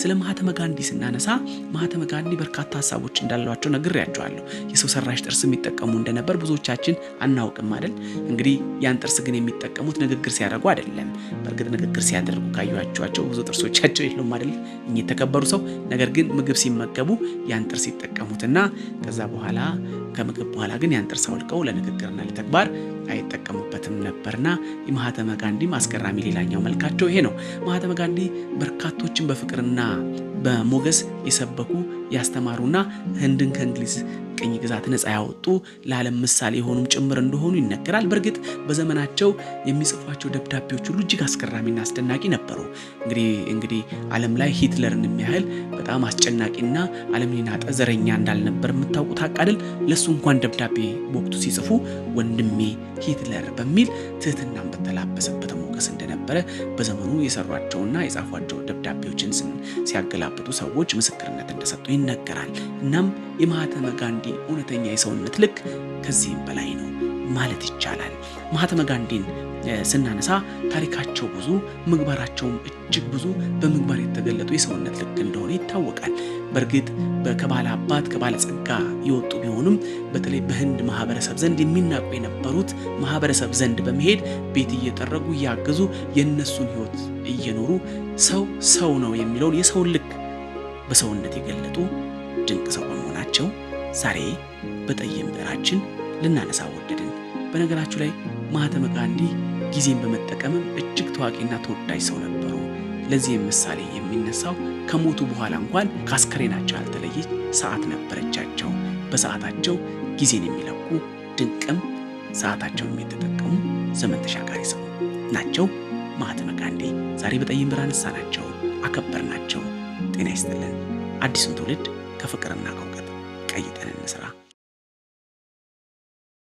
ስለ ማህተመ ጋንዲ ስናነሳ ማህተመ ጋንዲ በርካታ ሐሳቦች እንዳሏቸው ነግሬያቸዋለሁ። የሰው ሰራሽ ጥርስ የሚጠቀሙ እንደነበር ብዙዎቻችን አናውቅም አይደል? እንግዲህ ያን ጥርስ ግን የሚጠቀሙት ንግግር ሲያደርጉ አይደለም። በእርግጥ ንግግር ሲያደርጉ ካዩአቸው ብዙ ጥርሶቻቸው የሉም አይደል? እኚህ የተከበሩ ሰው ነገር ግን ምግብ ሲመገቡ ያን ጥርስ ይጠቀሙትና ከዛ በኋላ ከምግብ በኋላ ግን ያን ጥርስ አውልቀው ለንግግርና ለተግባር አይጠቀሙበትም ነበርና የማህተመ ጋንዲ አስገራሚ ሌላኛው መልካቸው ይሄ ነው። ማህተመ ጋንዲ በርካቶችን በፍቅርና በሞገስ የሰበኩ ያስተማሩና ህንድን ከእንግሊዝ ቅኝ ግዛት ነፃ ያወጡ ለዓለም ምሳሌ የሆኑም ጭምር እንደሆኑ ይነገራል። በእርግጥ በዘመናቸው የሚጽፏቸው ደብዳቤዎች ሁሉ እጅግ አስገራሚና አስደናቂ ነበሩ። እንግዲህ ዓለም ላይ ሂትለርን የሚያህል በጣም አስጨናቂና ዓለምን የናጠ ዘረኛ እንዳልነበር የምታውቁት አቃደል ለሱ እንኳን ደብዳቤ በወቅቱ ሲጽፉ ወንድሜ ሂትለር በሚል ትህትናን በተላበሰበት ሞገስ እንደነበረ በዘመኑ የሰሯቸውና የጻፏቸው ደብዳቤዎችን ሲያገላብጡ ሰዎች ምስክርነት እንደሰጡ ይነገራል። እናም የማህተመ ጋንዲ እውነተኛ የሰውነት ልክ ከዚህም በላይ ነው ማለት ይቻላል። ማህተመ ጋንዲን ስናነሳ ታሪካቸው ብዙ፣ ምግባራቸውም እጅግ ብዙ በምግባር የተገለጡ የሰውነት ልክ እንደሆነ ይታወቃል። በእርግጥ ከባለ አባት ከባለ ጸጋ የወጡ ቢሆኑም በተለይ በህንድ ማህበረሰብ ዘንድ የሚናቁ የነበሩት ማህበረሰብ ዘንድ በመሄድ ቤት እየጠረጉ እያገዙ የነሱን ህይወት እየኖሩ ሰው ነው የሚለውን የሰውን ልክ በሰውነት የገለጡ ድንቅ ሰው በመሆናቸው ዛሬ በጠይም ብዕራችን ልናነሳ ወደድን። በነገራችሁ ላይ ማህተመ ጋንዲ ጊዜን በመጠቀምም እጅግ ታዋቂና ተወዳጅ ሰው ነበሩ። ለዚህም ምሳሌ የሚነሳው ከሞቱ በኋላ እንኳን ከአስከሬናቸው ያልተለየች ሰዓት ነበረቻቸው። በሰዓታቸው ጊዜን የሚለኩ ድንቅም ሰዓታቸውን የተጠቀሙ ዘመን ተሻጋሪ ሰው ናቸው ማህተመ ጋንዲ። ዛሬ በጠይም ብዕር አነሳናቸው፣ አከበርናቸው። ጤና ይስጥልን። አዲሱን ትውልድ ከፍቅርና ከእውቀት ቀይጠን እንስራ።